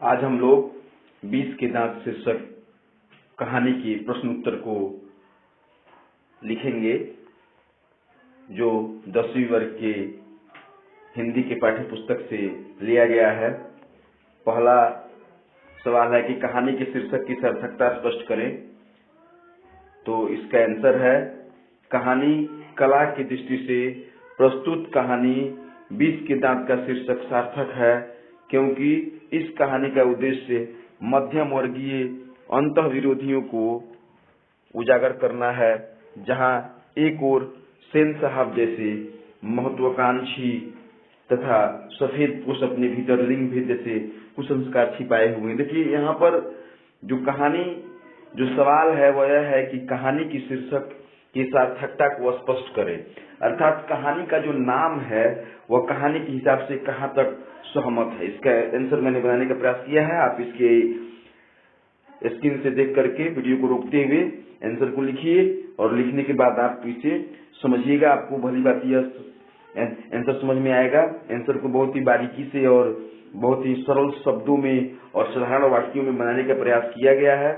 आज हम लोग 20 के दांत शीर्षक कहानी के प्रश्न उत्तर को लिखेंगे, जो 10वीं वर्ग के हिंदी के पाठ्य पुस्तक से लिया गया है। पहला सवाल है कि कहानी के शीर्षक की सार्थकता स्पष्ट करें। तो इसका आंसर है, कहानी कला की दृष्टि से प्रस्तुत कहानी 20 के दांत का शीर्षक सार्थक है, क्योंकि इस कहानी का उद्देश्य मध्यम वर्गीय अंतः विरोधियों को उजागर करना है, जहां एक ओर सेन साहब जैसे महत्वाकांक्षी तथा सफेद पुरुष अपने भीतर लिंग भेद जैसे कुसंस्कार छिपाए हुए हैं। देखिए, यहाँ पर जो सवाल है वह यह है कि कहानी की शीर्षक की सार्थकता को स्पष्ट करें, अर्थात कहानी का जो नाम है वह कहानी के हिसाब से कहाँ तक सहमत है। इसका आंसर मैंने बनाने का प्रयास किया है। आप इसके स्क्रीन से देख करके वीडियो को रोकते हुए आंसर को लिखिए और लिखने के बाद आप इसे समझिएगा। आपको भली बात यह आंसर समझ में आएगा। आंसर को बहुत ही बारीकी से और बहुत ही सरल शब्दों में और साधारण वाक्यों में बनाने का प्रयास किया गया है।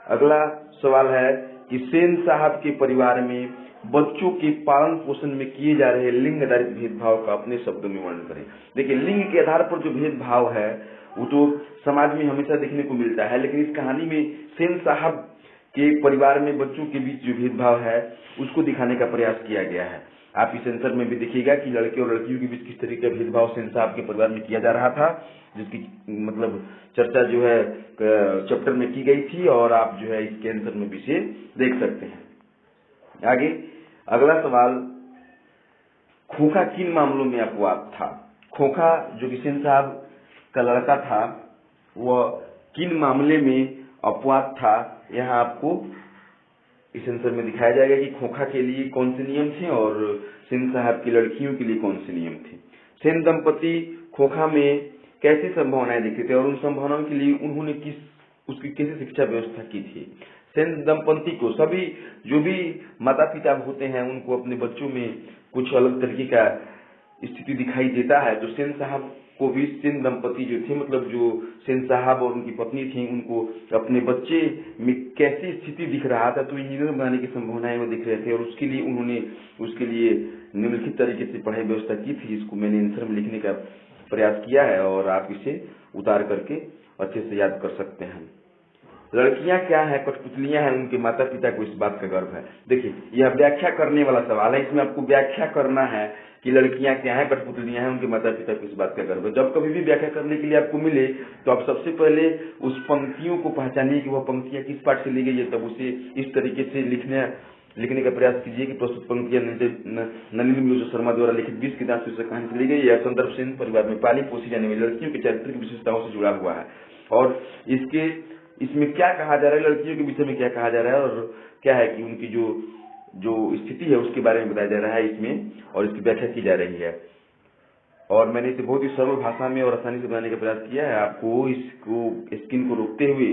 अगला सवाल है कि सेन साहब के परिवार में बच्चों के पालन पोषण में किए जा रहे लिंग आधारित भेदभाव का अपने शब्दों में वर्णन करें। देखिए, लिंग के आधार पर जो भेदभाव है वो तो समाज में हमेशा देखने को मिलता है, लेकिन इस कहानी में सेन साहब के परिवार में बच्चों के बीच जो भेदभाव है उसको दिखाने का प्रयास किया गया है। आप इस आंसर में भी देखिएगा कि लड़के और लड़कियों के बीच किस तरीके का भेदभाव सेन साहब के परिवार में किया जा रहा था, जिसकी मतलब चर्चा जो है चैप्टर में की गई थी, और आप जो है इसके आंसर में भी इसे देख सकते हैं। आगे अगला सवाल, खोखा किन मामलों में अपवाद था? खोखा जो कि सेन साहब का लड़का था वह किन मामले में अपवाद था, यहाँ आपको इस आंसर में दिखाया जाएगा कि खोखा के लिए कौन से नियम थे और सेन साहब की लड़कियों के लिए कौन से नियम थे। सेन दंपति खोखा में कैसी संभावनाएं देखते थे और उन संभावनाओं के लिए उन्होंने उसकी कैसे शिक्षा व्यवस्था की थी। सेन दंपति को सभी जो भी माता पिता होते हैं उनको अपने बच्चों में कुछ अलग तरीके का स्थिति दिखाई देता है। तो सेन साहब को भी सेन दंपति जो थे, मतलब जो सेन साहब और उनकी पत्नी थी, उनको अपने बच्चे में कैसी स्थिति दिख रहा था, तो इंजीनियर बनाने की संभावनाएं वो दिख रहे थे, और उसके लिए उन्होंने उसके लिए निम्नलिखित तरीके से पढ़ाई व्यवस्था की थी, जिसको मैंने आंसर में लिखने का प्रयास किया है और आप इसे उतार करके अच्छे से याद कर सकते हैं। लड़कियां क्या है? कठपुतलियां हैं, उनके माता पिता को इस बात का गर्व है। देखिए, यह व्याख्या करने वाला सवाल है, इसमें आपको व्याख्या करना है कि लड़कियां क्या है, कठपुतलियां हैं, उनके माता पिता को इस बात का गर्व है। जब कभी भी व्याख्या करने के लिए आपको मिले तो आप सबसे पहले उस पंक्तियों को पहचानिए कि वह पंक्तियां किस पाठ से ली गई है, तब उसे इस तरीके से लिखने का प्रयास कीजिए कि प्रस्तुत पंक्तियां नलिनी मिर्जा शर्मा द्वारा लिखित 20 के दांत शीर्षक कहानी से ली गई। यह संदर्भ सेन परिवार में पाली पोसी जाने वाली लड़कियों के चारित्रिक विशेषताओं से जुड़ा हुआ है, और इसमें क्या कहा जा रहा है, लड़कियों के विषय में क्या कहा जा रहा है और क्या है कि उनकी जो स्थिति है उसके बारे में बताया जा रहा है इसमें, और इसकी व्याख्या की जा रही है। और मैंने इसे बहुत ही सरल भाषा में और आसानी से बनाने का प्रयास किया है। आपको इसको स्क्रीन को रोकते हुए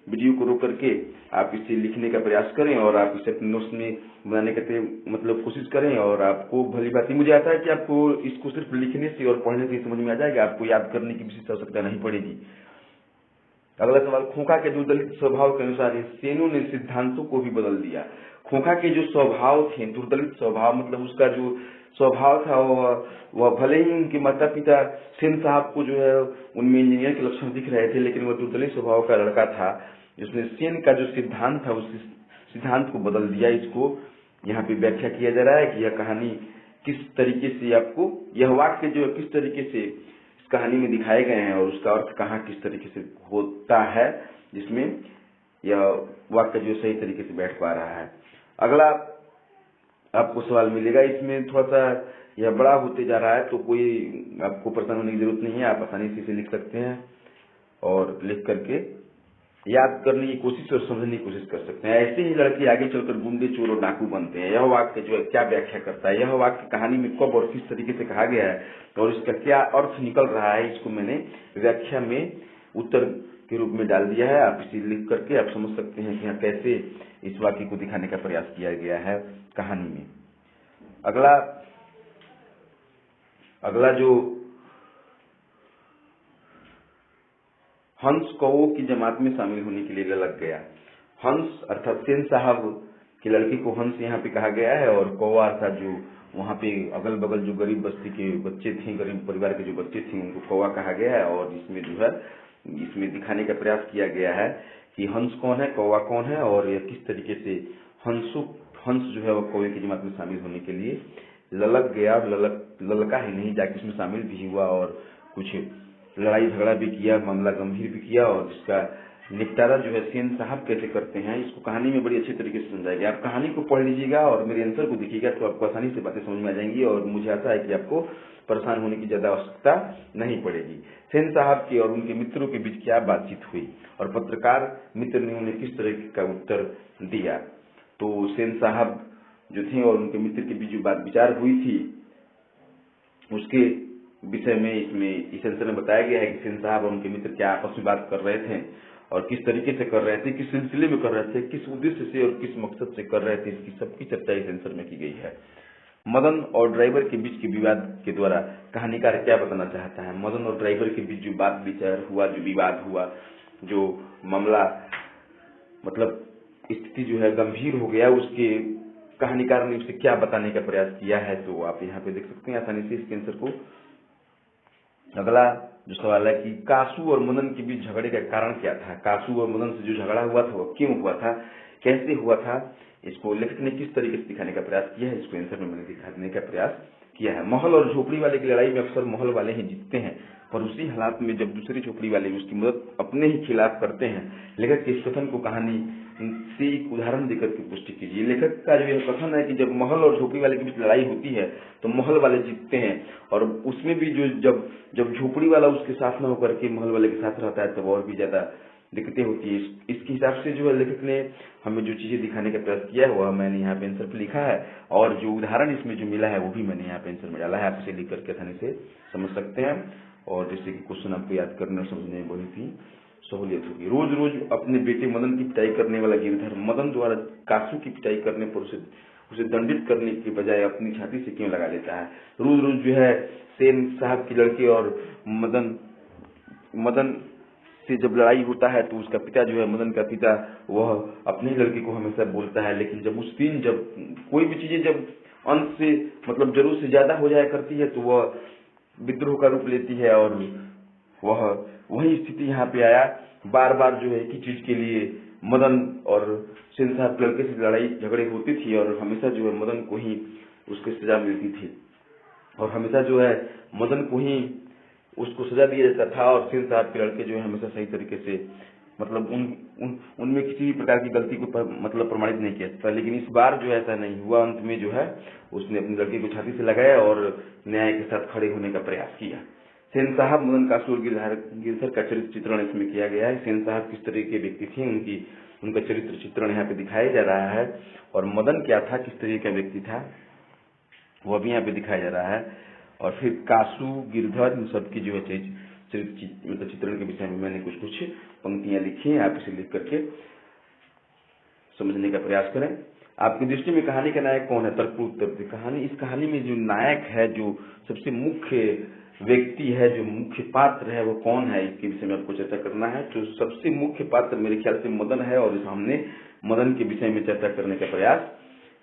वीडियो को रोक करके आप इसे लिखने का प्रयास करें और आप इसे अपने नोट्स में बनाने का मतलब कोशिश करें, और आपको भली बात मुझे आता है कि आपको इसको सिर्फ लिखने से और पढ़ने से समझ में आ जाएगा, आपको याद करने की विशेष आवश्यकता नहीं पड़ेगी। अगला सवाल, खोखा के दुर्दलित स्वभाव के अनुसार सेनों ने सिद्धांतों को भी बदल दिया। खोखा के जो स्वभाव थे, दुर्दलित स्वभाव मतलब उसका जो स्वभाव था वह भले ही उनके माता पिता सेन साहब को जो है उनमें इंजीनियर के लक्षण दिख रहे थे, लेकिन वह दुर्दलित स्वभाव का लड़का था जिसने सेन का जो सिद्धांत था उस सिद्धांत को बदल दिया। इसको यहाँ पे व्याख्या किया जा रहा है कि यह कहानी किस तरीके से, आपको यह वाक्य जो किस तरीके से कहानी में दिखाए गए हैं और उसका अर्थ कहाँ किस तरीके से होता है, जिसमें यह वाक्य जो सही तरीके से बैठ पा रहा है। अगला आपको सवाल मिलेगा, इसमें थोड़ा सा यह बड़ा होते जा रहा है, तो कोई आपको परेशान होने की जरूरत नहीं है, आप आसानी से इसे लिख सकते हैं और लिख करके याद करने की कोशिश और समझने की कोशिश कर सकते हैं। ऐसे ही लड़के आगे चलकर गुंडे, चोर और डाकू बनते हैं। यह वाक्य जो है क्या व्याख्या करता है, यह वाक्य कहानी में कब और किस तरीके से कहा गया है और इसका क्या अर्थ निकल रहा है, इसको मैंने व्याख्या में उत्तर के रूप में डाल दिया है। आप इसे लिख करके आप समझ सकते हैं कि यहाँ कैसे इस वाक्य को दिखाने का प्रयास किया गया है कहानी में। अगला जो हंस कौओं की जमात में शामिल होने के लिए ललक गया। हंस अर्थात सेन साहब की लड़की को हंस यहाँ पे कहा गया है, और कौवा अर्थात जो वहाँ पे अगल बगल जो गरीब बस्ती के बच्चे थे, गरीब परिवार के जो बच्चे थे, उनको कौवा कहा गया है। और इसमें जो है इसमें दिखाने का प्रयास किया गया है कि हंस कौन है, कौवा कौन है, और यह किस तरीके से हंस जो है वो कौवे की जमात में शामिल होने के लिए ललक गया। ललका ही नहीं, जाके इसमें शामिल भी हुआ और कुछ लड़ाई झगड़ा भी किया, मामला गंभीर भी किया, और जिसका निपटारा जो है सेन साहब कैसे करते हैं, इसको कहानी में बड़ी अच्छी तरीके से समझाया गया। आप कहानी को पढ़ लीजिएगा और मेरे आंसर को देखिएगा तो आपको आसानी से बातें समझ में आ जाएंगी, और मुझे आशा है कि आपको परेशान होने की ज्यादा आवश्यकता नहीं पड़ेगी। सेन साहब के और उनके मित्रों के बीच क्या बातचीत हुई, और पत्रकार मित्र ने उन्हें किस तरह का उत्तर दिया। तो सेन साहब जो थे और उनके मित्र के बीच जो बात विचार हुई थी, उसके विषय में इसमें इस आंसर में बताया गया है कि सेन साहब और उनके मित्र क्या आपस में बात कर रहे थे, और किस तरीके से कर रहे थे, किस सिलसिले में कर रहे थे, किस उद्देश्य से और किस मकसद से कर रहे थे, इसकी सबकी चर्चा इस आंसर में की गई है। मदन और ड्राइवर के बीच के विवाद के द्वारा कहानीकार क्या बताना चाहता है। मदन और ड्राइवर के बीच जो बात विचार हुआ, जो विवाद हुआ, जो मामला मतलब स्थिति जो है गंभीर हो गया, उसके कहानीकार ने उसे क्या बताने का प्रयास किया है, तो आप यहाँ पे देख सकते हैं आसानी से इसके आंसर को। अगला जो सवाल है कि कासू और मदन के बीच झगड़े का कारण क्या था। कासू और मदन से जो झगड़ा हुआ था वो क्यों हुआ था, कैसे हुआ था, इसको लेखक ने किस तरीके से दिखाने का प्रयास किया है, इसको आंसर में मैंने दिखाने का प्रयास किया है। महल और झोपड़ी वाले की लड़ाई में अक्सर महल वाले ही जीतते हैं, पर उसी हालात में जब दूसरी झोपड़ी वाले उसकी मदद अपने ही खिलाफ करते हैं। लेखक के इस कथन को कहानी से एक उदाहरण देकर के पुष्टि कीजिए। लेखक का जो यह कथन है कि जब महल और झोपड़ी वाले के बीच लड़ाई होती है तो महल वाले जीतते हैं, और उसमें भी जो जब झोपड़ी वाला उसके साथ न होकर के महल वाले के साथ रहता है तब और भी ज्यादा दिक्कतें होती है। इसके हिसाब से जो है लेखक ने हमें जो चीजें दिखाने का प्रयास किया है वह मैंने यहाँ पे आंसर पे लिखा है, और जो उदाहरण इसमें जो मिला है वो भी मैंने यहाँ पे आंसर में डाला है। आप इसे लिख करके आसानी से समझ सकते हैं, और जैसे कि क्वेश्चन आपको याद करने और समझने में बहुत ही सहूलियत होगी। रोज रोज अपने बेटे मदन की पिटाई करने वाला गिरधर मदन द्वारा कासू की पिटाई करने पर उसे दंडित करने के बजाय अपनी छाती से क्यों लगा लेता है। रोज रोज जो है सेन साहब की लड़की और मदन से जब लड़ाई होता है तो उसका पिता जो है, मदन का पिता, वह अपनी लड़की को हमेशा बोलता है, लेकिन जब उस दिन जब कोई भी चीजें जब अंत से मतलब जरूरत से ज्यादा हो जाया करती है तो वह विद्रोह का रूप लेती है, और वह वही स्थिति यहाँ पे आया। बार बार जो है एक ही चीज के लिए मदन और सेन साहब के लड़के से लड़ाई झगड़े होती थी, और हमेशा जो है मदन को ही उसकी सजा मिलती थी, और हमेशा जो है मदन को ही उसको सजा दिया जाता था, और सेन साहब के लड़के जो है हमेशा सही तरीके से मतलब उनमें किसी भी प्रकार की गलती को मतलब प्रमाणित नहीं किया जाता। लेकिन इस बार जो ऐसा नहीं हुआ, अंत में जो है उसने अपनी लड़की को छाती से लगाया और न्याय के साथ खड़े होने का प्रयास किया। सेन साहब, मदन कासू और गिरधर का चरित्र चित्रण इसमें किया गया है। सेन साहब किस तरह के व्यक्ति थे, उनका चरित्र चित्रण यहाँ पे दिखाया जा रहा है, और मदन क्या था, किस तरह का व्यक्ति था, वह भी यहाँ पे दिखाया जा रहा है। और फिर कासू, गिरधर, इन सबकी जो है चरित्र चित्रण के विषय में मैंने कुछ पंक्तियां लिखी हैं, आप इसे लिख करके समझने का प्रयास करें। आपकी दृष्टि में कहानी का नायक कौन है, तर्क उत्तर। इस कहानी में जो नायक है, जो सबसे मुख्य व्यक्ति है, जो मुख्य पात्र है, वो कौन है, इसके विषय में आपको चर्चा करना है। तो सबसे मुख्य पात्र मेरे ख्याल से मदन है, और हमने मदन के विषय में चर्चा करने का प्रयास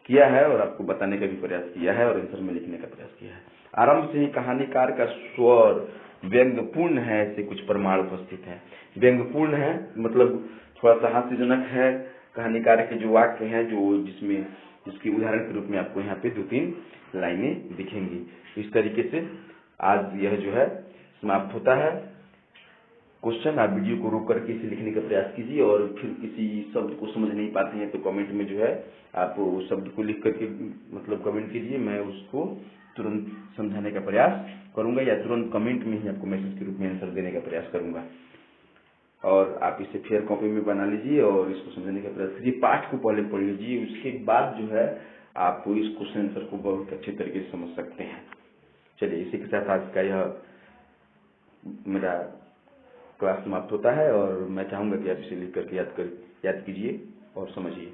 किया है, और आपको बताने का भी प्रयास किया है, और आंसर में लिखने का प्रयास किया है। आरंभ से ही कहानीकार का स्वर व्यंग्यपूर्ण है, ऐसे कुछ प्रमाण उपस्थित है। व्यंग्यपूर्ण है मतलब थोड़ा सा हास्यजनक है। कहानीकार के जो वाक्य हैं, जिसकी उदाहरण के रूप में आपको यहाँ पे 2-3 लाइनें दिखेंगी। इस तरीके से आज यह जो है समाप्त होता है। क्वेश्चन, आप वीडियो को रोक करके इसे लिखने का प्रयास कीजिए, और फिर किसी शब्द को समझ नहीं पाते हैं तो कमेंट में जो है आप उस शब्द को लिख करके मतलब कमेंट कीजिए, मैं उसको तुरंत समझाने का प्रयास करूंगा, या तुरंत कमेंट में ही आपको मैसेज के रूप में आंसर देने का प्रयास करूंगा। और आप इसे फेयर कॉपी में बना लीजिए और इसको समझने का प्रयास कीजिए। पाठ को पहले पढ़ लीजिए, उसके बाद जो है आप इस क्वेश्चन आंसर को बहुत अच्छे तरीके से समझ सकते हैं। चलिए, इसी के साथ आज का यह मेरा क्लास समाप्त होता है, और मैं चाहूंगा कि आप इसे लिख करके याद कीजिए और समझिए।